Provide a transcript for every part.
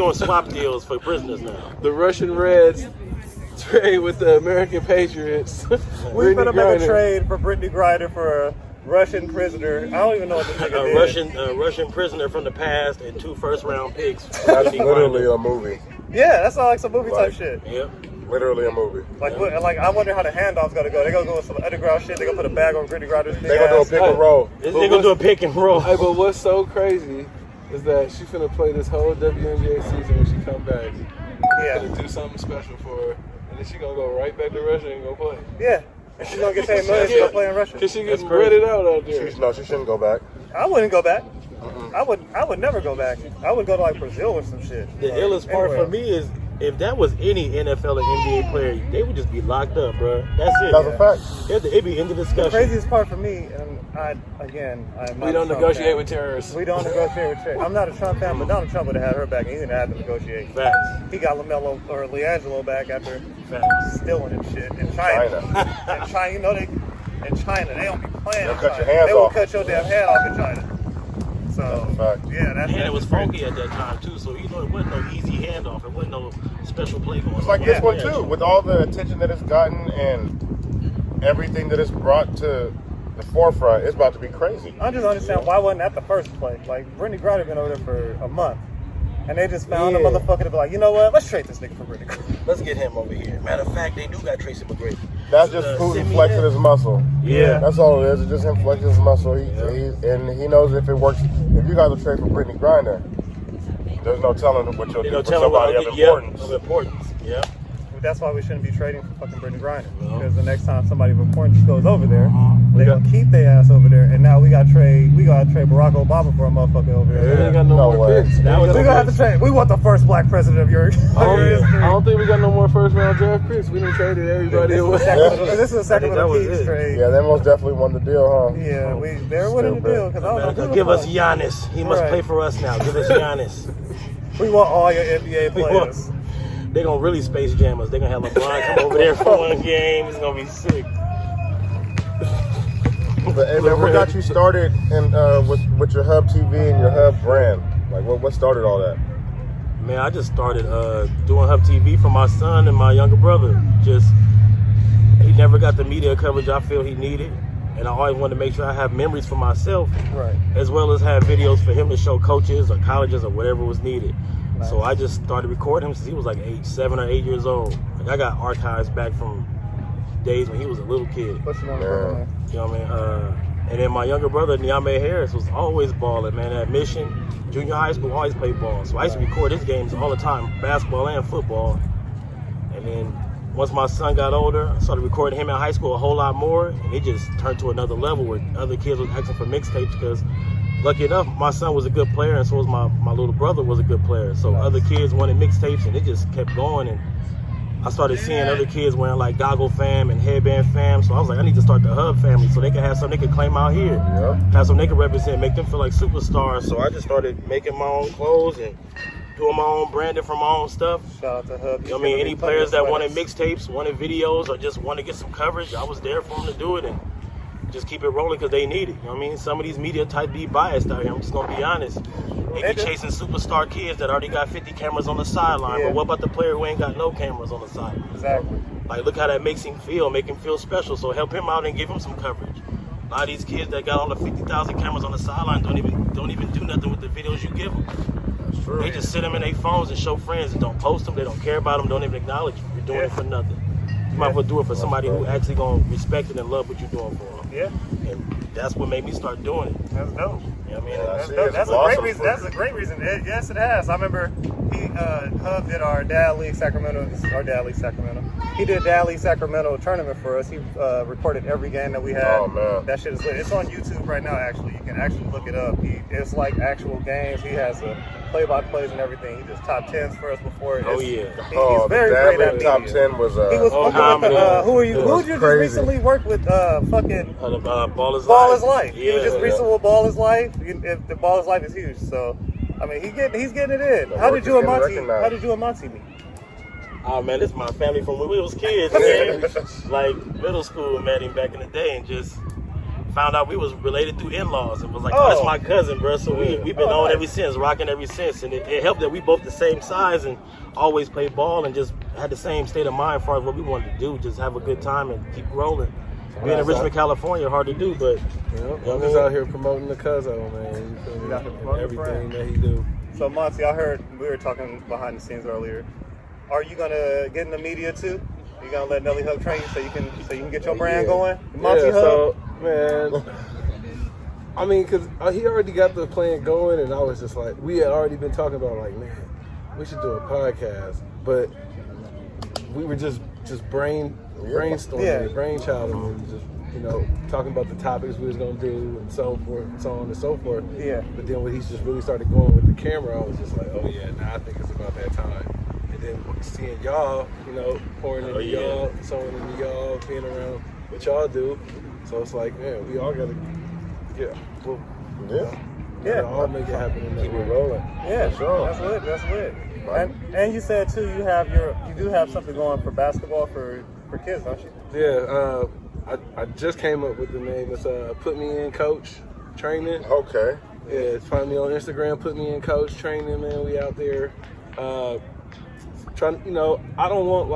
doing swap deals for prisoners now. The Russian Reds trade with the American Patriots. We're gonna make a trade for Brittany Griner for a Russian prisoner. I don't even know what the nigga did. Russian prisoner from the past and 2 first-round picks. That's literally a movie. Yeah, that's all like some movie type shit. Yep. Literally a movie. Like I wonder how the handoff's gonna go. They gonna go with some underground shit. They gonna put a bag on Brittany Griner's big They gonna do a pick and roll. They gonna do a pick and roll. Hey, but what's so crazy is that she's finna play this whole WNBA season when she come back. Yeah. Gonna do something special for her, and then she gonna go right back to Russia and go play. Yeah. And she's gonna get paid millions to go play in Russia. Cause she gets breaded out there. No, she shouldn't go back. I wouldn't go back. I would never go back. I would go to like Brazil or some shit. The illest part for me is if that was any NFL or NBA player, they would just be locked up, bro. That's it. That's a fact. It'd be end of discussion. The craziest part for me, and we don't negotiate with terrorists. We don't negotiate with terrorists. I'm not a Trump fan, but Donald Trump would have had her back, and he didn't have to negotiate. Facts. He got LaMelo or LiAngelo back after stealing and shit in China. In China, you know in China they don't be playing. They'll cut your hands They will off. cut your damn head off in China. So yeah, that's and it was funky at that time too. So it wasn't no easy handoff. It wasn't no special play going on. It's like this one too, with all the attention that it's gotten and everything that it's brought to the forefront. It's about to be crazy. I just understand why wasn't that the first play? Like Brittany Griner been over there for a month, and they just found a motherfucker to be like, you know what? Let's trade this nigga for Brittany Griner. Let's get him over here. Matter of fact, they do got Tracy McGrady. That's just Putin flexing his muscle. Yeah, that's all it is. It's just him flexing his muscle. He knows if it works. If you guys will trade for Brittany Griner, there's no telling what you'll do for somebody of importance. Yeah. That's why we shouldn't be trading for fucking Brittany Griner. Because the next time somebody of importance goes over there, they gonna keep their ass over there. And now we gotta trade Barack Obama for a motherfucker over there. We ain't got no more picks. We gonna have to trade. We want the first black president of your history. I don't think we got no more first round draft picks. We done traded everybody away. This is a Sacramento Kings trade. Yeah, they most definitely won the deal, huh? Yeah, they're winning the deal. Give us Giannis. He must play for us now. Give us Giannis. We want all your NBA players. They're going to really space jam us. They're going to have LeBron come over there for one game. It's going to be sick. But, hey, man, what got you started with your Hub TV and your Hub brand? Like, what started all that? Man, I just started doing Hub TV for my son and my younger brother. He never got the media coverage I feel he needed. And I always wanted to make sure I have memories for myself. Right. As well as have videos for him to show coaches or colleges or whatever was needed. Nice. So I just started recording him since he was like 7 or 8 years old. Like I got archives back from days when he was a little kid. What's your number, man? You know what I mean? And then my younger brother, Niame Harris, was always balling, man. At Mission, junior high school, always played ball. So I used to record his games all the time, basketball and football. And then once my son got older, I started recording him in high school a whole lot more. And it just turned to another level where other kids was asking for mixtapes because lucky enough, my son was a good player, and so was my little brother was a good player. So other kids wanted mixtapes, and it just kept going. And I started seeing other kids wearing like Goggle Fam and Headband Fam. So I was like, I need to start the Hub family so they can have something they can claim out here. Yeah. Have something they can represent, make them feel like superstars. So I just started making my own clothes and doing my own branding for my own stuff. Shout out to Hub. You know what I mean? Any players that wanted mixtapes, wanted videos, or just wanted to get some coverage, I was there for them to do it. And just keep it rolling because they need it. You know what I mean? Some of these media type be biased out here. I'm just going to be honest. They be chasing superstar kids that already got 50 cameras on the sideline. But what about the player who ain't got no cameras on the sideline? Exactly. Like, look how that makes him feel. Make him feel special. So help him out and give him some coverage. A lot of these kids that got all the 50,000 cameras on the sideline don't even do nothing with the videos you give them. That's true. They just sit them in their phones and show friends and don't post them. They don't care about them. Don't even acknowledge you. You're doing it for nothing. You might as well do it for somebody who actually gonna respect it and love what you're doing for them. Yeah. And that's what made me start doing it. That's dope. You know what I mean? That's dope. That's a great reason. That's a great reason. Yes, it has. I remember Hub did our Dad League Sacramento. He did Dad League Sacramento tournament for us. He recorded every game that we had. Oh man, that shit is lit. It's on YouTube right now. Actually, you can actually look it up. It's like actual games. He has a play-by-plays and everything. He does top 10s for us before. Yeah. He's very great at top media. 10 was. He was fucking with who are you? Who did you just recently work with? Fucking Ball is Life. Yeah, he was just recently with Ball is Life. The Ball is Life is huge. So, I mean, he's getting it in. How did you and Monty meet? Oh man, this is my family from when we was kids, man. Like middle school, met him back in the day, and just found out we was related through in-laws. It was like, oh, that's my cousin, bro. So we've been on ever since, rocking ever since. And it helped that we both the same size and always played ball and just had the same state of mind as far as what we wanted to do, just have a good time and keep rolling. Being in Richmond, California, hard to do, but I'm just out here promoting the cousin, man. You feel me? And everything that he do. So Monty, I heard we were talking behind the scenes earlier. Are you gonna get in the media too? You gonna let Nelly Hub train you so you can get your brand going? Monty Hub? So man, I mean, cause he already got the plan going, and I was just like, we had already been talking about like, man, we should do a podcast, but we were just brainstorming, brainchilding, and just talking about the topics we was gonna do and so forth, so on and so forth. Yeah. But then when he just really started going with the camera, I was just like, oh yeah, now I think it's about that time. And then seeing y'all, pouring into y'all, sewing into y'all, being around what y'all do, so it's like, man, we all gotta, all make it happen in that way. Rolling. Yeah, sure. That's lit. And you said too, you do have something going for basketball for kids, don't you? Yeah, I just came up with the name. It's Put Me In Coach Training. Okay. Yeah, find me on Instagram. Put Me In Coach Training. Man, we out there trying. I don't want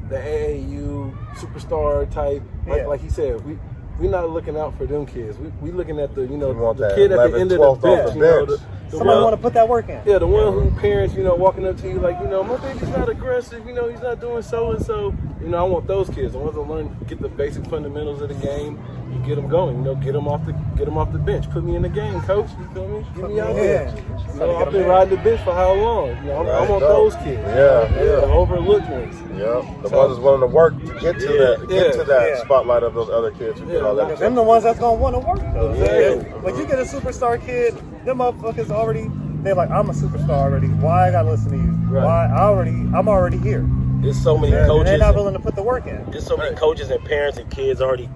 the AAU superstar type. Like he said, we're not looking out for them kids. We looking at the the kid at the end of the bench. Somebody want to put that work in. Yeah, the one who parents, walking up to you like, my baby's not aggressive, he's not doing so and so. I want those kids. I want them to learn, get the basic fundamentals of the game, and get them going. Get them off the bench. Put me in the game, coach. You feel me? Get me out there. I've been riding the bench for how long? I want those kids. The overlooked ones. Yeah, the ones that's willing to work to get to that spotlight of those other kids who did all that. Them the ones that's gonna want to work though. Exactly. When you get a superstar kid, them motherfuckers they're like, I'm a superstar already. Why I gotta listen to you? Right. I'm already here. There's so many coaches. They're not willing to put the work in. There's so many coaches and parents and kids already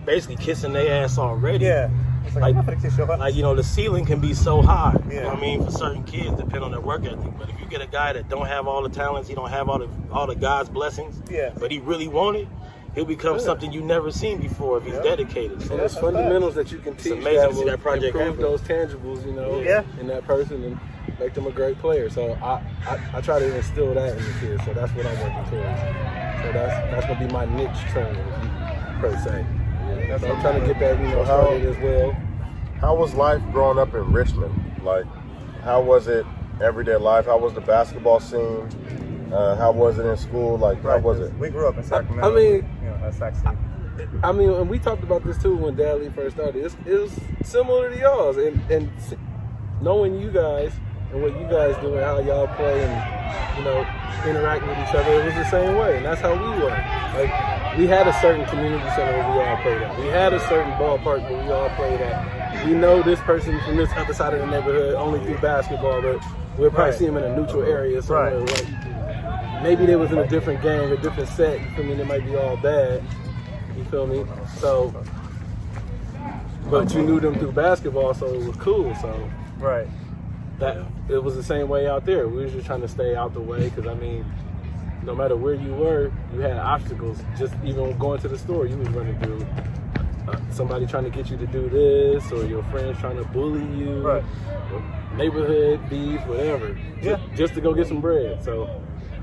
basically kissing their ass already. Yeah. It's like, I'm not gonna kiss your butt. The ceiling can be so high. Yeah. I mean, for certain kids, depending on their work ethic. But if you get a guy that don't have all the talents, he don't have all the God's blessings, but he really want it, he'll become something you've never seen before if he's dedicated. So there's fundamentals that you can teach amazing that to see will that project improve happen. those tangibles, in that person and make them a great player. So I try to instill that in the kids. So that's what I'm working towards. So that's gonna be my niche training, per se. So I'm trying to get that started as well. How was life growing up in Richmond? Like, how was it everyday life? How was the basketball scene? How was it in school? Like, how was it? We grew up in Sacramento. I mean, that's Sac City. I mean, and we talked about this too when Dad Lee first started. It was similar to y'all's, and knowing you guys and what you guys do and how y'all play and interact with each other, it was the same way, and that's how we were. Like, we had a certain community center where we all played at. We had a certain ballpark where we all played at. We know this person from this other side of the neighborhood only through basketball, but we'll probably see them in a neutral area somewhere. Like, maybe they was in a different gang, a different set. You feel me? They might be all bad. You feel me? So, but you knew them through basketball, so it was cool. So, that it was the same way out there. We was just trying to stay out the way because no matter where you were, you had obstacles. Just even going to the store, you was running through somebody trying to get you to do this, or your friends trying to bully you, or neighborhood beef, whatever. Just to go get some bread. So.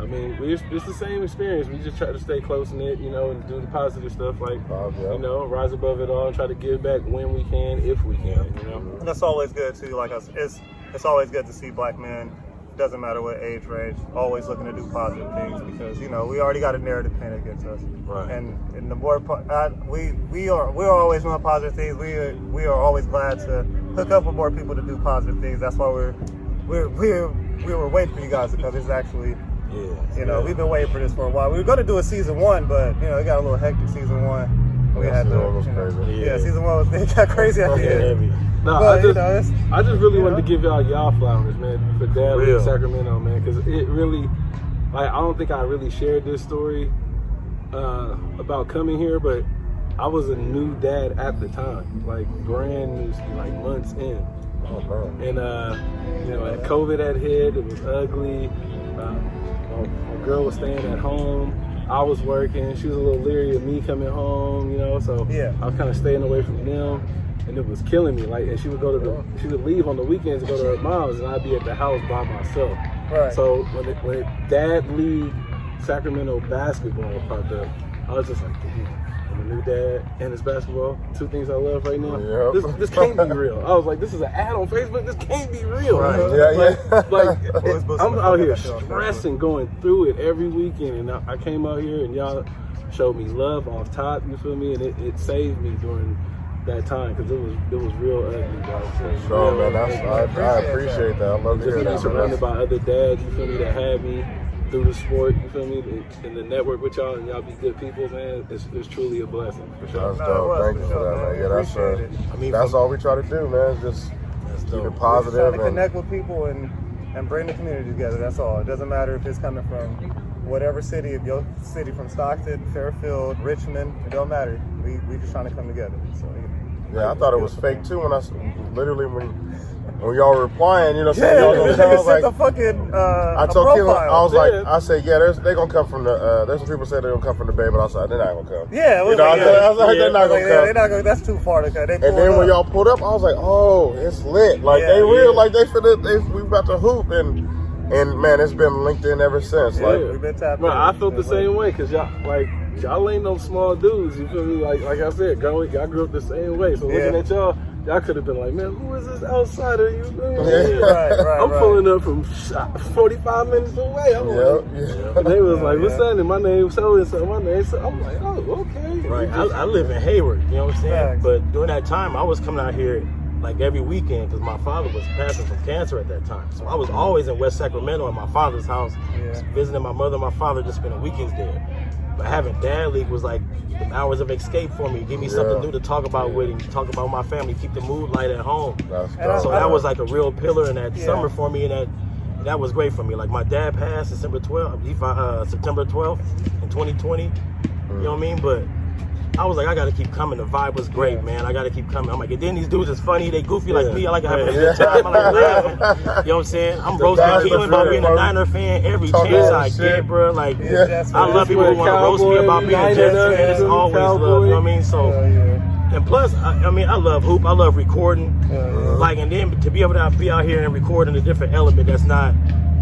It's the same experience. We just try to stay close-knit, and do the positive stuff, like, rise above it all and try to give back when we can, if we can, And that's always good, too. Like, it's always good to see black men, doesn't matter what age range, always looking to do positive things because, we already got a narrative painted against us. Right. And the more, we are always doing positive things. We are always glad to hook up with more people to do positive things. That's why we were waiting for you guys to come. It's actually... we've been waiting for this for a while. We were going to do a season 1, but it got a little hectic season 1. We had season 1 it got crazy at the end. No, but, I just really wanted to give y'all flowers, man, for Dad in Sacramento, man, because it really, I don't think I really shared this story about coming here, but I was a new dad at the time, like brand new, like months in. And COVID had hit. It was ugly. My girl was staying at home. I was working. She was a little leery of me coming home, you know. So Yeah. I was kind of staying away from them, and it was killing me. Like, and she would leave on the weekends to go to her mom's, and I'd be at the house by myself. Right. So when Dad League Sacramento basketball popped up, I was just like, damn. I'm a new dad and it's basketball. Two things I love right now. Yep. This can't be real. I was like, this is an ad on Facebook. This can't be real. Right. Like, Always boosting I'm the out fuck here out that stressing, going through it every weekend. And I came out here and y'all showed me love off top, you feel me? And it saved me during that time because it was real ugly, guys. No, man, I appreciate that. I love to Just hear being that. surrounded by other dads, you feel me, that had me through the sport, you feel me, and the network with y'all, and y'all be good people, man. It's truly a blessing, for sure. That's dope. Thank you for that, man. Yeah, that's all we try to do, man. Just keep it positive. Trying to connect with people and bring the community together. That's all. It doesn't matter if it's coming from whatever city, if your city from Stockton, Fairfield, Richmond, it don't matter. We just trying to come together. So yeah, I thought it was fake too when when y'all were replying, you know, saying yeah, y'all gonna come, like, the fucking I told Kim, I was like, I said, yeah, they gonna come from the. There's some people say they're gonna come from the Bay, but I said they're not gonna come. Yeah, you know, I was like, they're not gonna come. They're not gonna. That's too far to cut. And then when y'all pulled up, I was like, oh, it's lit. Like they real, like we about to hoop, and man, it's been linked in ever since. Like we've been tapped. Bro, I felt the same way because y'all ain't no small dudes. You feel me? Like I said, y'all grew up the same way. So looking at y'all could have been like, man, who is this outsider? You feel me? Right, I'm pulling up from 45 minutes away. I'm like, and they was like, what's that? And my name so and so. My name so. I'm like, oh, okay. Right. I live in Hayward. You know what I'm saying? But during that time, I was coming out here like every weekend because my father was passing from cancer at that time. So I was always in West Sacramento at my father's house, visiting my mother and my father, just spending weekends there. But having Dad League was like the hours of escape for me. Give me something new to talk about with him, talk about my family, keep the mood light at home. So that was like a real pillar in that summer for me, and that was great for me. Like my dad passed September 12th in 2020. You know what I mean? But I was like, I gotta keep coming. The vibe was great, man. I gotta keep coming. I'm like, and then these dudes is funny. They goofy like me. I like having a good time. I like laughing. You know what I'm saying? I'm roasting Keelan about being a Niner fan every chance I get, bro. Like, I love people who want to roast me about being a Jets fan. It's always love. You know what I mean? So, and plus, I mean, I love hoop. I love recording. Like, and then to be able to be out here and record in a different element that's not,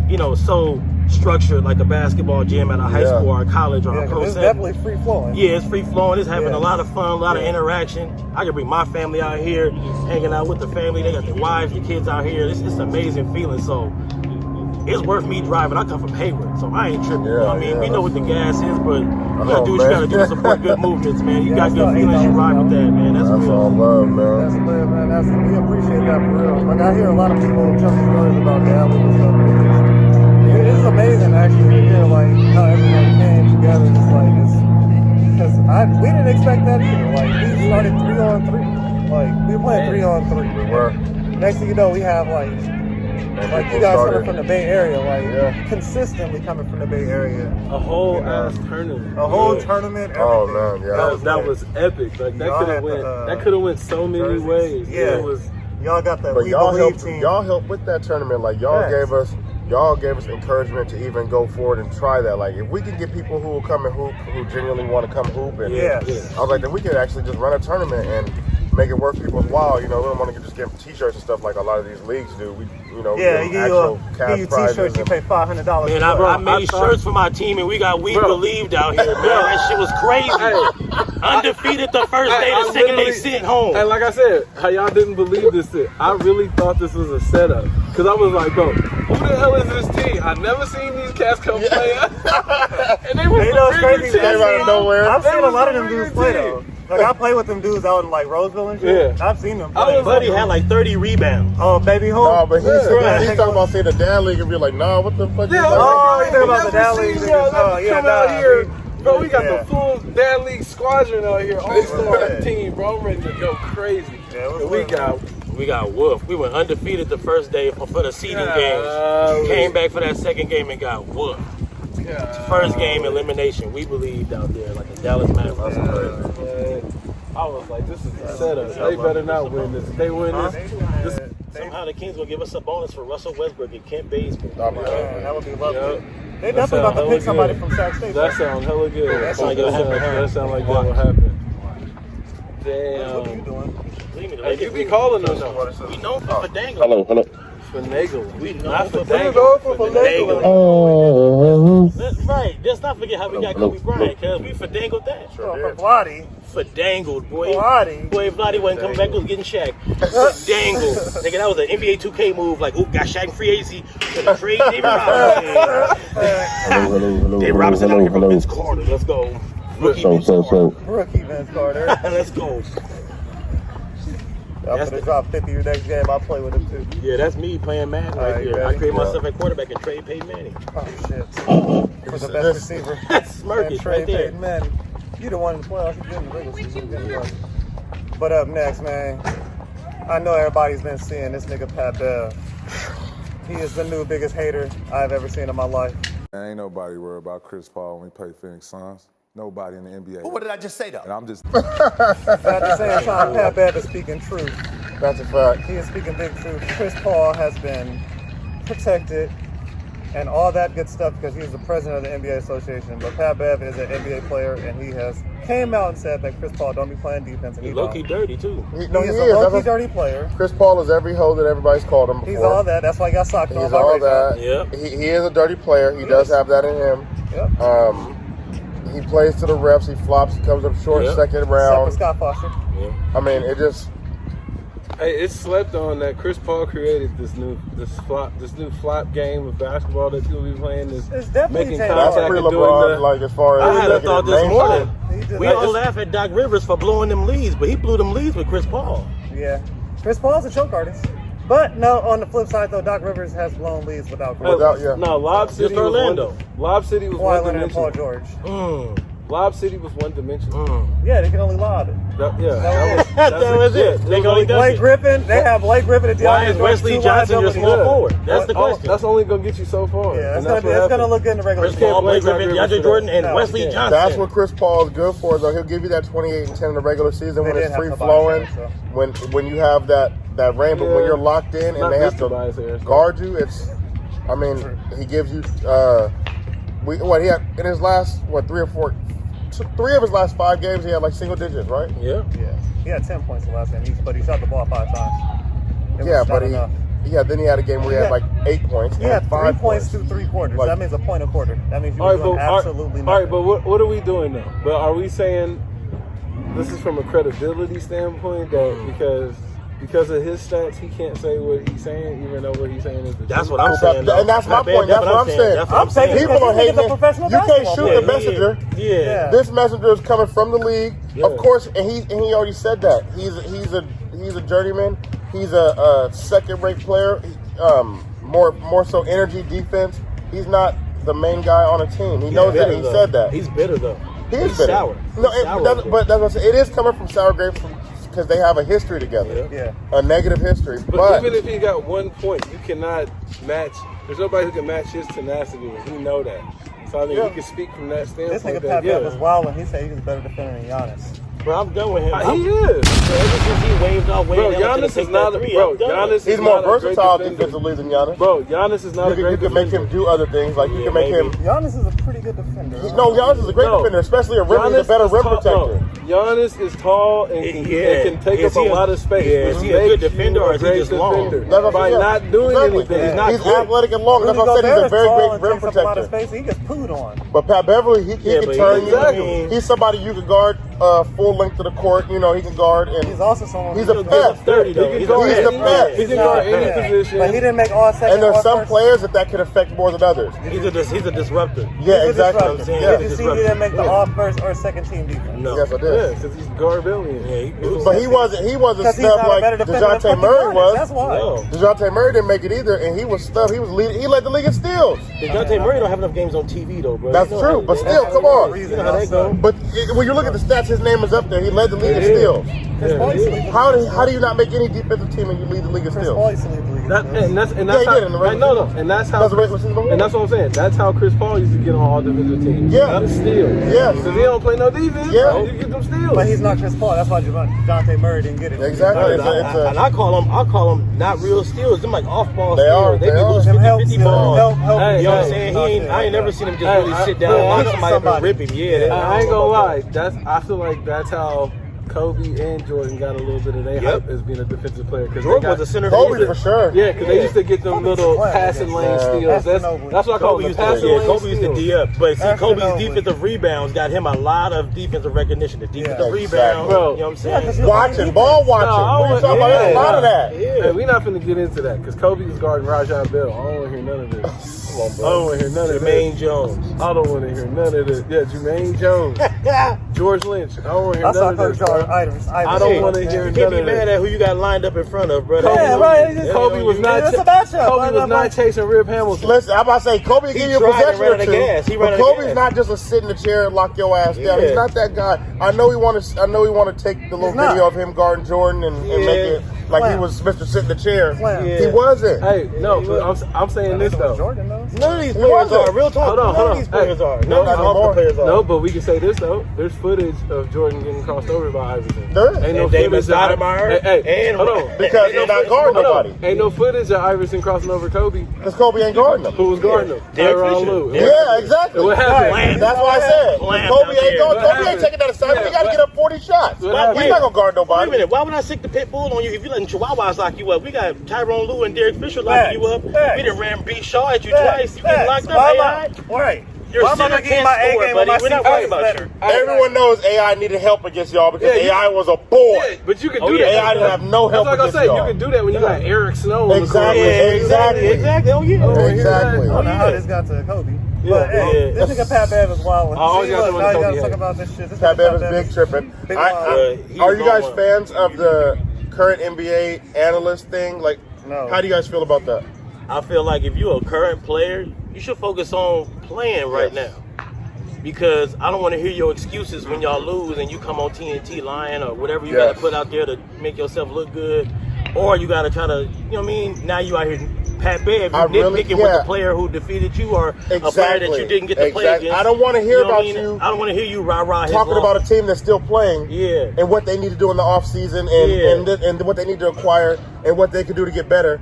you know, so structured like a basketball gym at a high school or a college or a pro it's setting. definitely free flowing. Yeah, it's free flowing. It's having a lot of fun, a lot of interaction. I can bring my family out here, hanging out with the family. They got their wives, the kids out here. It's an amazing feeling. So it's worth me driving. I come from Hayward, so I ain't tripping. You know what I mean? We know what the gas is, but you gotta do what you gotta do to support good movements, man. You got good feelings, you ride with that, man. That's real. all love, man. That's lit, man. We appreciate that for real. Like I hear a lot of people tell me stories about Dad League and stuff. It's amazing actually to hear like how everyone came together. Because we didn't expect that either. Like we started 3-on-3. Like we were playing 3-on-3. We were. Next thing you know, we have like you guys coming from the Bay Area, like consistently coming from the Bay Area. A whole ass tournament. A whole tournament. Everything. Oh man, that was epic. Like that could have went so many ways. Yeah. It was. Y'all got the but We y'all Believe helped. team. Y'all helped with that tournament. Like y'all gave us encouragement to even go forward and try that. Like if we can get people who will come and hoop, who genuinely want to come hoop, and I was like, then we could actually just run a tournament and make it worth people's while. You know, we don't want to just get T-shirts and stuff like a lot of these leagues do. We, you know, you give you T-shirts. You pay $500. Man, I made shirts for my team, and we got We Believed out here, man. That shit was crazy. Undefeated the first day, the second day sitting home. And like I said, how y'all didn't believe this shit. I really thought this was a setup. Because I was like, bro, who the hell is this team? I never seen these cats come play. And they was crazy. Came out of nowhere. I've seen a lot of them dudes play though. Like I play with them dudes out in like Roseville and shit. Yeah. I've seen them play. Buddy had like 30 rebounds. Oh, baby who? No, but he's talking about seeing the Dad League and be like, nah, what the fuck? Yeah, oh, you talking about the Dad League? Come out here. Bro, we got the full Dad League squadron out here. All-star team, bro. I'm ready to go crazy. We got whooped. We went undefeated the first day for the seeding games. Came back for that second game and got whooped. First game elimination. We believed out there like the Dallas Mavericks. I was like, this is the setup. They better not win this. If they win this, somehow the Kings will give us a bonus for Russell Westbrook and Kent Bates. That would be lovely. They definitely about to pick somebody from Sac State. That sounds hella good. That sounds like that sounds like that will happen. Damn. What are you doing? Hey, you be calling us though. We know for Fandango. Hello. Finagle. We know Not for Fandango. Fandango. That's right. Let's not forget how we got Kobe Bryant, cause we Fandangled that. For Vladi. Fandangled, boy. Vladi. Boy, Vladi wasn't coming back, was getting Shaq. Fandangled. Nigga, that was an NBA 2K move. Like, got Shaq in free agency. Gonna trade David Robinson. David Robinson out here from Vince Carter. Let's go. Rookie Vince Carter. Rookie Vince Carter. Let's go. I'm gonna drop 50 your next game. I'll play with him too. Yeah, that's me playing Madden right there. I create myself at quarterback and trade Peyton Manning. Oh shit. For the best receiver. Smirk it right trade there. Peyton Manning. You the one in the playoffs. You in the regular season. But up next, man. I know everybody's been seeing this nigga Pat Bev. He is the new biggest hater I've ever seen in my life. Ain't nobody worried about Chris Paul when we play Phoenix Suns. Nobody in the NBA. What did I just say, though? And I'm just. But at the same time, Pat Bev is speaking truth. That's a fact. He is speaking big truth. Chris Paul has been protected and all that good stuff because he's the president of the NBA Association. But Pat Bev is an NBA player, and he has came out and said that Chris Paul don't be playing defense. And He's low-key dirty, too. He is a low-key dirty player. Chris Paul is every hoe that everybody's called him before. He's all that. That's why he got socked on. He's all that. Yep. He is a dirty player. He does have that in him. Yep. He plays to the refs. He flops. He comes up short second Except round. for Scott Foster. Yeah. I mean, it just. Hey, it's slept on that Chris Paul created this new flop game of basketball that people be playing. It's definitely making changed. contact That's and pre doing LeBron. the. Like as far as I had a thought this morning. We Like, all laugh at Doc Rivers for blowing them leads, but he blew them leads with Chris Paul. Yeah. Chris Paul's a choke artist. But no, on the flip side though, Doc Rivers has blown leads without Chris. No, Lob City Just Orlando. Lob City was Kawhi one Leonard and Paul dimensional. George. Lob City was one dimensional. Yeah, they can only lob it. That was it. They only Blake Griffin, they have Blake Griffin and Why DeAndre is Wesley Jordan, Johnson your small forward? That's the question. That's only gonna get you so far. Yeah, and it's gonna look good in the regular Chris season. Paul, Blake Griffin, DeAndre Jordan, and Wesley Johnson. That's what Chris Paul is good for, though. He'll give you that 28 and 10 in the regular season when it's free flowing. When you have that rain, but when you're locked in and they have to guard you, it's. I mean, he gives you. He had in his last 3 of his last 5 games, he had like single digits, right? Yeah. He had 10 points the last game, but he shot the ball 5 times. Then he had a game where he had like 8 points. He had 3 5 points through 3 quarters. Like, that means a point a quarter. That means you're doing absolutely nothing. All right, but what are we doing now? But are we saying this is from a credibility standpoint that because of his stats, he can't say what he's saying, even though what he's saying is the truth? That's what I'm saying. And that's my point. That's what I'm saying. That's what I'm saying. People are hating it. You can't shoot the messenger. Yeah. This messenger is coming from the league, of course, and he already said that. He's a journeyman. He's a second-rate player. More so energy, defense. He's not the main guy on a team. He knows that. He said that. He's bitter though. He's bitter. Sour. No, but that's what I'm saying. It is coming from sour grapes because they have a history together. Yeah. A negative history. But even if he got 1 point, you cannot match. There's nobody who can match his tenacity. We know that. So I think he can speak from that standpoint. This nigga Pat Bev was wild when he said he was a better defender than Giannis. Bro, I'm done with him. He is. Ever since he waved off, Giannis is not a Giannis. He's more versatile defensively than Giannis. Bro, Giannis is not a great defender. You can make him do other things. Like you can make him. Giannis is a pretty good defender. Giannis is a great defender, especially a rim. He's a better rim protector. Giannis is tall and can take up a lot of space. Is he a good defender or is he just long? By not doing anything. He's athletic and long. That's what I said. He's a very great rim protector. He gets pooed on. But Pat Beverly, he can turn you. He's somebody you can guard full length to the court. You know, he can guard. And he's also someone he's a pest. He's the best. He can guard any position. But he didn't make all second. And there's some players that can affect more than others. He's a disruptor. Yeah, exactly. Did you see he didn't make the all first or second team defense? No. Yes, I did. Yeah, because he's Garbillion. But he wasn't snubbed like DeJounte Murray was. That's why. DeJounte Murray didn't make it either, and he was stubbed. He led the league in steals. DeJounte Murray don't have enough games on TV though, bro. That's true, but still, come on. You know how they go. But when you look at the stats, his name is up there. He led the league in steals. How do you not make any defensive team and you lead the league in Chris steals? Paul used to lead the league in That's he how. did in the regular No, season. and that's how. That's the regular season award. And that's what I'm saying. That's how Chris Paul used to get on all defensive teams. Yeah. The steals. Yeah. Because he don't play no defense. Yeah. You get them steals. But he's not Chris Paul. That's why Dejounte Murray didn't get it. Exactly. And I call them not real steals. Them like off-ball They steals. are, They they be are. losing Them 50 help balls. steals. Help. Hey, You know what I'm hey, saying? I ain't never seen him just Hey, really sit down, knock somebody up and rip him. Yeah, I ain't gonna lie. I feel like that's how Kobe and Jordan got a little bit of their hype as being a defensive player. Because Jordan was a center. Kobe for sure. Yeah, because they used to get them little passing lane steals. That's what I call them. Passing lane Kobe used to steals. D up, but see, That's Kobe's phenomenal. defensive rebounds got him a lot of defensive recognition. The defensive Yeah, rebound, exactly. Bro. you know what I'm saying? Watching, ball watching. What are you talking about? There's a lot of that. Hey, we not finna get into that because Kobe was guarding Rajon Bell. I don't want to hear none of this. Come on, I bro. don't want to hear none of Jermaine this. Jones. I don't want to hear none of this. Yeah, Jermaine Jones, George Lynch. I don't want to hear I saw none of Coach this. Jordan bro. items. I don't want to hear You none can't be of mad this. at who you got lined up in front of, brother. Yeah, right. Kobe was not. It's a matchup. Kobe was not chasing Rip Hamilton. Listen, I'm about to say, Kobe He give you a tried to possession run or out of two, gas. He ran but out of Kobe's gas. not just a sit in the chair and lock your ass down. Yeah. He's not that guy. I know he want to take the little He's not. video of him guarding Jordan and make it like he was Mr. Sit in the chair. Yeah. He wasn't. Hey, no, but I'm saying this though. Jordan knows. None of these He players wasn't. are. Real talk. Hold on, None hold of on. these players Hey, are. no, None of these not Hawks players are. No, but we can say this though. There's footage of Jordan getting crossed over by Iverson. There is. Ain't no And David footage of Stoudemire. Hey, And hold on. Because they're not guarding Hold on. nobody. Ain't no footage of Iverson crossing over Kobe. Because Kobe ain't guarding him. Who was guarding him? Derek Tyronn Fisher. Lue. Yeah, exactly. What happened? Slam. That's why I said Slam Kobe down ain't there. going. What Kobe ain't happened? taking that assignment. He got to Yeah, get up 40 shots. What He's not gonna guard Wait a nobody. minute. Why would I stick the pit bull on you if you letting Chihuahuas lock you up? We got Tyronn Lue and Derek Fisher locking you up. Facts. We done ran beat Shaw at you twice. You getting locked up, Why AI? am I? Right. Your Why am I center not getting can't my A score, game buddy. when my We're not C worried is about better? you. Everyone knows AI needed help against y'all because Yeah, you- AI was a boy. Yeah, but you can Oh, do yeah, that. AI didn't have no help That's what I against say. y'all. You can do that when you got Eric Snow. on the Exactly. court. Exactly. Oh, yeah. Oh, yeah. Exactly. I don't know how Yeah. this got to Kobe. Yeah. But hey, Yeah. this nigga Pat Bev is wild. I always See, got look, to know now you Kobe gotta had. talk about this shit. This Pat nigga Bev is big tripping. Big I- wild. he are was you guys on one. fans of the current NBA analyst thing? Like, No. how do you guys feel about that? I feel like if you're a current player, you should focus on playing right Yes. now. Because I don't want to hear your excuses when y'all lose and you come on TNT lying or whatever you got Yes. to put out there to make yourself look good. Or you got to try to, you know what I mean? Now you out here, Pat Bev, you I really- nitpicking with yeah. the player who defeated you or a player that you didn't get to play Exactly. against. I don't want to hear You know what about I mean? you I don't want to hear you rah-rah his talking loss. about a team that's still playing. Yeah. And what they need to do in the offseason and what they need to acquire and what they can do to get better.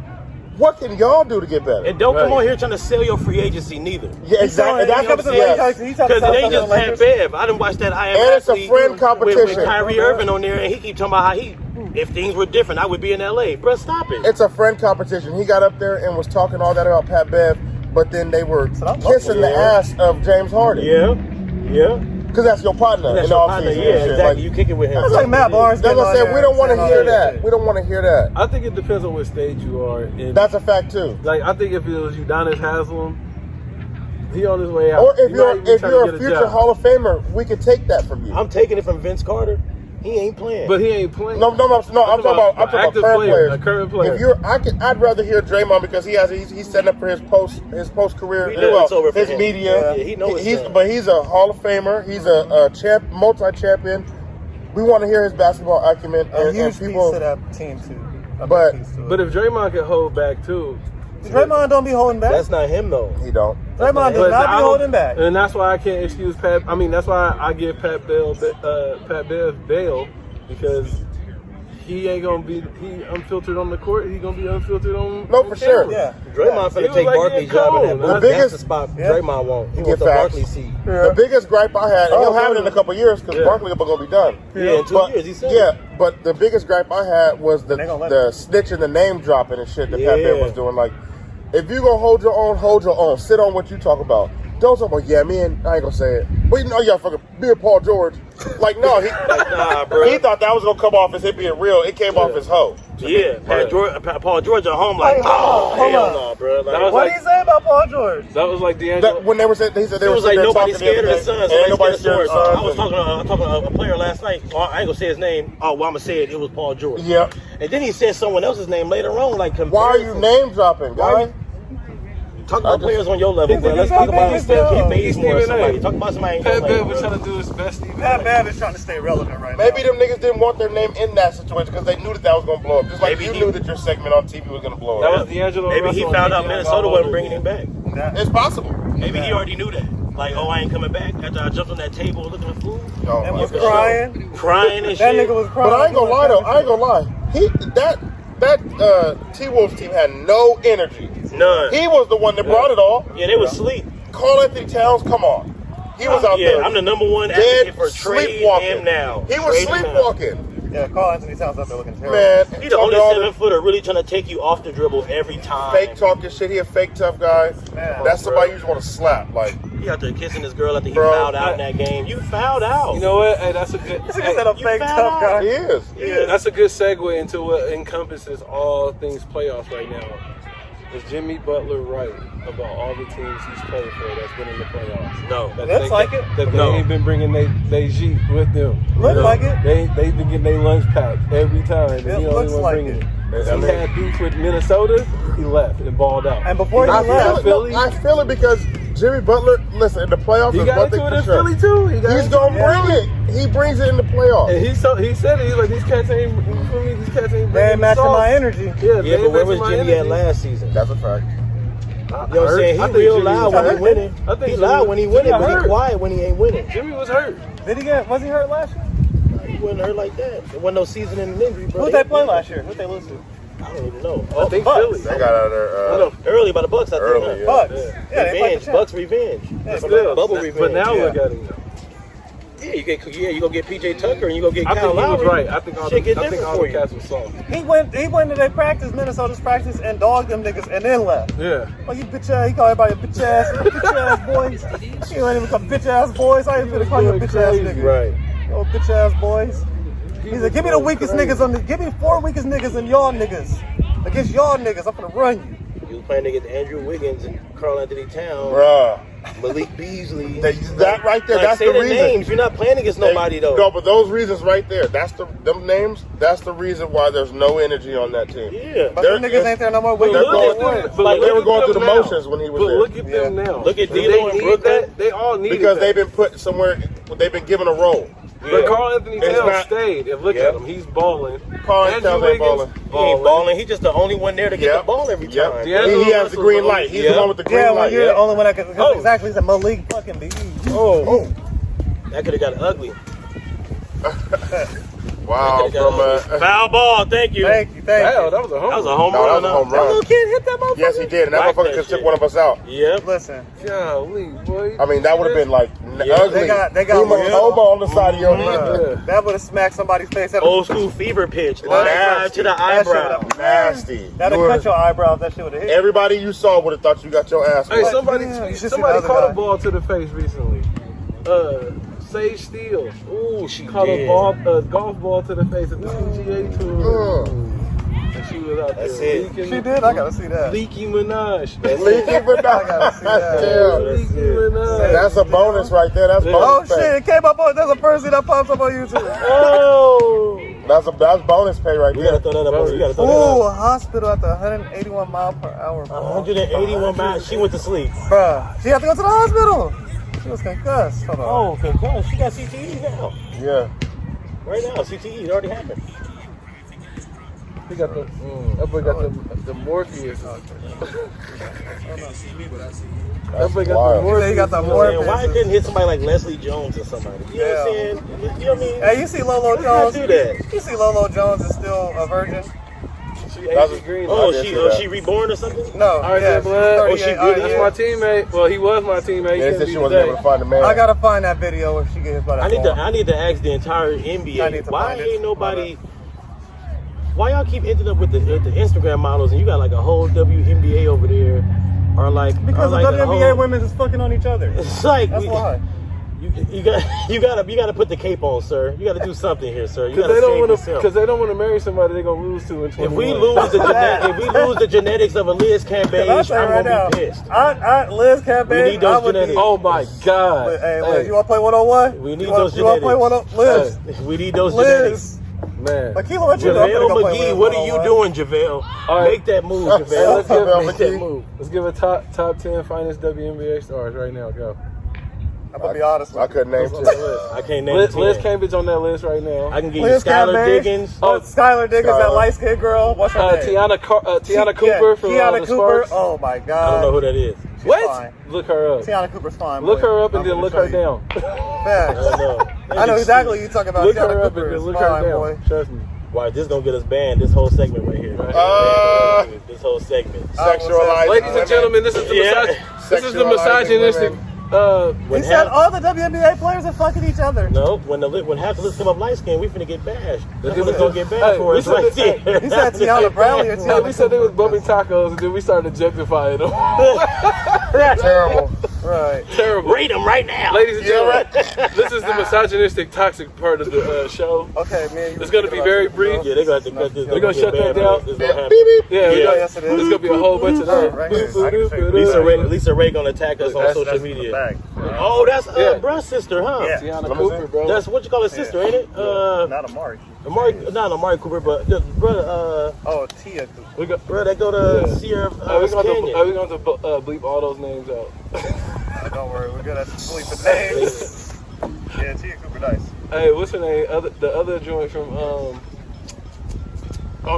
What can y'all do to get better? And don't come Right. on here trying to sell your free agency neither. Yeah, exactly. That's what I'm saying. Because it ain't just Pat Bev. I didn't watch that I Am And it's a Athlete friend with competition. Kyrie Irving on there, and he keep talking about how if things were different, I would be in LA. Bro, stop it. It's a friend competition. He got up there and was talking all that about Pat Bev, but then they were kissing the ass of James Harden. Yeah. Because that's your partner That's in the your partner. offseason. Yeah, and shit. exactly. Like, You kick it with him. It's like Matt Barnes. that's what I said. We don't want to hear that. shit. We don't want to hear that. I think it depends on what stage you are in. That's a fact too. Like I think if it was Udonis Haslam, he on his way out. Or if He not even trying to you're get a future job. Hall of Famer, we could take that from you. I'm taking it from Vince Carter. He ain't playing. But he ain't playing. No, I'm talking about active current player, players. a current player. If I'd rather hear Draymond because he's setting up for his post career. We know it's over for his him. media. Yeah, he knows it's done. But he's a Hall of Famer. He's a multi-champion. We want to hear his basketball acumen A and huge people. piece to that team too. A big But- piece to it. But if Draymond could hold back too, Draymond don't be holding back. That's not him though. He don't. Draymond does but not be I don't- holding back. and that's why I can't excuse Pat. I mean, that's why I give Pat Bev bail because he ain't gonna be unfiltered on the court. He gonna be unfiltered on. No, on for sure. camera. Yeah. Draymond He finna was take like Barkley's getting job in that cold. booth. The That's biggest- the spot Yeah. Draymond won't. He Get wants the facts. Barkley seat. The biggest gripe I had, and he'll have it in a couple years because Yeah. Barkley is gonna be done. Yeah, in 2 But- years, he said. Yeah, but the biggest gripe I had was the They gonna let snitching, the name dropping and shit that Pat Yeah. Bev was doing. Like, if you gonna hold your own, hold your own. Sit on what you talk about. Don't talk about, I ain't gonna say it. But you know, y'all fucking being Paul George. Like, no, Nah, bro. he thought that was gonna come off as him being real. It came off as hoe. Yeah, Paul George at home like, hold hell on. no, bro. That Like, was What like- did he say about Paul George? That was like D'Angelo. When they were saying, he said they it were was like sitting there nobody talking scared of the the Suns. other day, Somebody and nobody scared of the scared Suns. of I was talking to a player last night. I ain't gonna say his name. Oh, well, I'm gonna say it. It was Paul George. Yeah. And then he said someone else's name later on. Like, Why are you name dropping, Why guy? you- Talk about players on your level, bro. Let's talk about Keith Bazemore or somebody. Talk about somebody. Pat Bev was trying to do his best. Pat Bev is trying to stay relevant right now. Maybe them niggas didn't want their name in that situation because they knew that was going to blow up. Just like you knew that your segment on TV was going to blow up. That was D'Angelo. Maybe he found out Minnesota wasn't bringing him back. It's possible. Maybe he already knew that. Like, oh, I ain't coming back after I jumped on that table looking at food. Oh, and was crying. Crying and shit. That nigga was crying. But I ain't gonna lie though. I ain't gonna lie. That T-Wolves team had no energy. None. He was the one that brought it all. Yeah, they was asleep. Carl Anthony Towns, come on. He was out there. I'm the number one advocate for trade him now. He was sleepwalking. Yeah, Carl Anthony Towns out there looking terrible. Man, he the only 7-footer really trying to take you off the dribble every time. Fake talking shit. He a fake tough guy. Man, that's somebody you just want to slap. Like he out there kissing his girl after he fouled out in that game. You fouled out. You know what? Hey, that's a good. He's a fake tough guy. He is. Yeah, that's a good segue into what encompasses all things playoffs right now. Is Jimmy Butler right about all the teams he's played for that's been in the playoffs? No. Looks like it. That they ain't been bringing they Jeep with them. Looks like it. They've been getting their lunch packed every time. And It he looks only like bringing it. He had beef with Minnesota. He left and balled out. And before he left, I feel it because Jimmy Butler, listen, in the playoffs, he is got one into thing it for in sure. Philly too. He's gonna bring it. He brings it in the playoffs. And he said it. He's like, these cats ain't they bringing ain't matching my energy. Yeah, but where was Jimmy at last season? That's a fact. You know what I'm saying? He real loud when he winning. He loud when he winning, but he quiet when he ain't winning. Jimmy was hurt. Was he hurt last year? He wasn't hurt like that. There wasn't no season in the injury, bro. Who'd they play last year? Who'd they lose to? I don't even know. I think Bucks. Philly. They got out of there Early by the Bucks, I think. early. Huh? Bucks. Yeah, Yeah, they played revenge. the Bucks revenge. Yeah, Still, bubble revenge. but now look at him. Yeah, you go get PJ Tucker and you go get I Kyle think he was Lowry. right. I think all Shit get the different for you. cats were soft. He went to their practice, Minnesota's practice, and dogged them niggas, and then left. Yeah. Like, you bitch ass, he called everybody a bitch ass boys. You ain't even call bitch ass boys. I ain't finna call you a bitch ass nigga. Right. Oh, bitch ass boys. He said, give me the weakest niggas give me 4 weakest niggas and y'all niggas. Against y'all niggas, I'm finna run you. You was playing against Andrew Wiggins and Karl Anthony Towns, Bruh. Malik Beasley. That right there, Like, that's say the the reason. names. You're not playing against nobody though. No, but those reasons right there, them names, that's the reason why there's no energy on that team. Yeah. But them niggas ain't there no more. They're Wiggins going, won. like they were going through the now. motions when he was But there. look at them now. Look at They D'Lo and need Brooklyn. that. They all need Because that. they've been put somewhere, they've been given a role. But Karl Anthony It's Towns not- stayed. And look at him. He's balling. Karl Anthony Towns ain't balling. He ain't balling. He's just the only one there to get the ball every time. Yeah. He has the green light. He's the one with the green Yeah, light. when you're the only one that can. Exactly, it's a Malik fucking B. Oh. That could have got ugly. Wow, from foul ball. Thank you. Thank you. Wow, that was a home That was a run. home No, run. that was a home That run. little kid hit that motherfucker. Yes, he did, and that Like motherfucker that could took shit. one of us out. Yep. Listen, Golly, boy. I mean, that would have been like ugly. they got Homo on the side of your head. that would have smacked somebody's face. Old school fever pitch. Line drive to the eyebrow. Nasty. That'd have cut your eyebrows. That shit would have hit. Everybody you saw would have thought you got your ass Hey, whooped. somebody you should see somebody the other caught guy. a ball to the face recently. Sage Steele. Ooh, she Caught did. a golf ball to the face at the PGA Tour. And she was out That's there. it. Leaking, She did. I gotta see that. Leaky Minaj. Leaky, but I gotta see that. Leaky Minaj. That's a bonus right there. That's Oh bonus shit! pay. It came up on. There's a person that pops up on YouTube. Oh. That's bonus pay right We gotta there. throw that up. We gotta throw that up. Ooh, hospital at the 181 mile per hour. 181 miles. She went to sleep. Bruh, she had to go to the hospital. She was concussed. Hold on. Oh, concussed. She got CTE now. Yeah. Right now, CTE. It already happened. He got that boy got the Morpheus. That boy got wild. the Morpheus. He got the You know what I'm saying? Morpheus. Why couldn't hit somebody like Leslie Jones or somebody? You know what I'm saying? You know what I mean? Hey, you see Lolo Let's not Jones? do that. You see Lolo Jones is still a virgin? She AC Green. Oh, I did see that. she reborn or something? No. All right, yeah, then, blood. Oh, she really- That's my teammate. Well, he was my teammate. Yeah, He they said couldn't she be wasn't able today. to find the man. I gotta find that video where she gets by that. I need to ask the entire I need NBA. to Why find it. ain't nobody? Why y'all keep ending up with the Instagram models and you got like a whole WNBA over there, or like Because or the like a WNBA whole- women is fucking on each other. It's like That's why. You gotta put the cape on, sir. You gotta do something here, sir. You Because gotta they don't save want to. yourself. Because they don't want to marry somebody they're gonna lose to in 21. If we lose the genetics of a Liz Campaign, I'll I'm tell you right gonna now, be pissed. Liz Campaign. We need those I would be- genetics. Oh my God! Hey, Liz, you want to play 101? We need you wanna- those You want to play genetics. 101? Liz. We need those Liz. genetics. Man. Like, Kilo, what you doing? JaVale McGee, what are you doing, JaVale? Right. Make that move, Hey, JaVale. let's give move. Let's give a top 10 finest WNBA stars right now. Go. I'm gonna be honest with you. I couldn't name Who's on that two. list? I can't name Liz 10. Cambridge on that list right now. I can give you Liz Skylar Cambage. Diggins. Oh, Skylar Diggins, that Skylar. light-skinned girl. What's her name? Tiana Cooper from Tiana the Cooper. Sparks. Oh my I don't God. know who that is. She's What? fine. Look her up. Tiana Cooper's fine. Look boy. her up and I'm then gonna look show her you. down. Facts. I don't know. I know exactly what you're talking about. Look Tiana her up Cooper and then is look fine, her boy. down. Trust me. Why, this gonna get us banned, this whole segment right here. This whole segment. Sexualized. Ladies and gentlemen, this is the this is the misogynistic. He said all the WNBA players are fucking each other. No, when half the list come up light skin, we finna get bashed. That's what it's gonna get banned Hey, for we us said right that- there. He said Tiana Bradley or Hey, Tiana we said they was bumping tacos and then we started objectifying them. Terrible. Right. Terrible. Rate them right now. Ladies and gentlemen, this is the misogynistic, toxic part of the show. Okay, man. It's gonna be very brief. Yeah, they gonna have to cut this. They're gonna shut that down. This gonna happen. Beep, beep. Yeah, yes, it is. there's gonna be a whole bunch of that. Right here. I can show you. Lisa Ray gonna attack us on social media. Oh, that's bruh's sister, huh? Yeah. Tiana Cooper, bro. That's what you call his sister, ain't it? Not Amari. Not Amari Cooper, but the brother, Oh, Tia Cooper. we got. bro, that go to Sierra We're going Canyon. to bleep all those names out. Don't worry, we're good at sleeping names. Yeah, Tia Cooper, nice. Hey, what's her name? The other joint from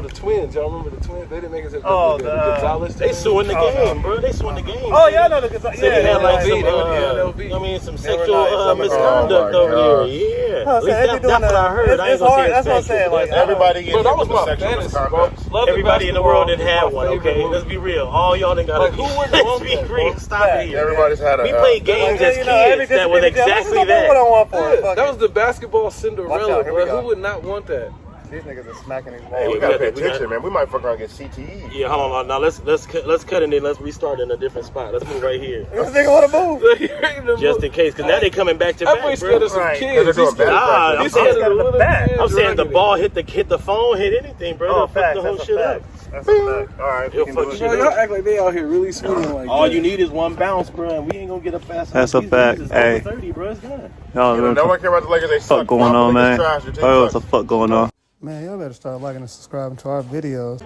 the Twins. Y'all remember the Twins? They didn't make it to the Gonzalez. They suing the game, bro. They suing the game. Oh, yeah, I know the Gonzalez. They had like some, LV. I mean, some They were sexual nice. misconduct Oh, my over God. there. Yeah, Huh, at so least they be that's doing what I heard. it's I ain't gonna hard. say That's what I'm sexual. saying, like, Everybody Bro, gets that was my sexual fantasy, bro. misconduct. Love the Everybody in the world didn't have basketball, one, my favorite okay? movie. Let's be real. All y'all didn't got Like, who wouldn't want Let's be that, real. bro? Stop it here. Everybody's had a. We played games as kids that was exactly What I that. want for it. Yeah, Fuck that it. was the basketball Watch Cinderella, out, here we bro. go. Who would not want that? These niggas are smacking these Hey, balls. we we gotta got pay that, we got- attention, man. We might fuck around and get CTE. Yeah, hold on. Now let's cut and then let's restart in a different spot. Let's move right here, This nigga want to move. just in case, because now they coming back to I'm back, pretty scared bro. of some Right. kids. They're doing He's scared, Nah, bad I'm he's saying- scared of the little back. kids I'm saying the running ball hit the phone, hit anything, bro. Oh, It'll fuck facts. the whole That's a shit up. fact. That's a fact. All right, we He'll can fuck do shit Bro, it. y'all act like they out here really swinging like All that. you need is one bounce, bro, and we ain't gonna get a fast. That's a fact. Hey. 30, bro. It's done. Y'all You know, know no what one care about the Lakers. They the suck. fuck going on, man? Trash. Your team Oh, what the sucks. fuck going on? Man, y'all better start liking and subscribing to our videos.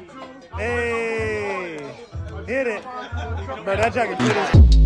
Hey, hit it. Bro, that jacket fit is.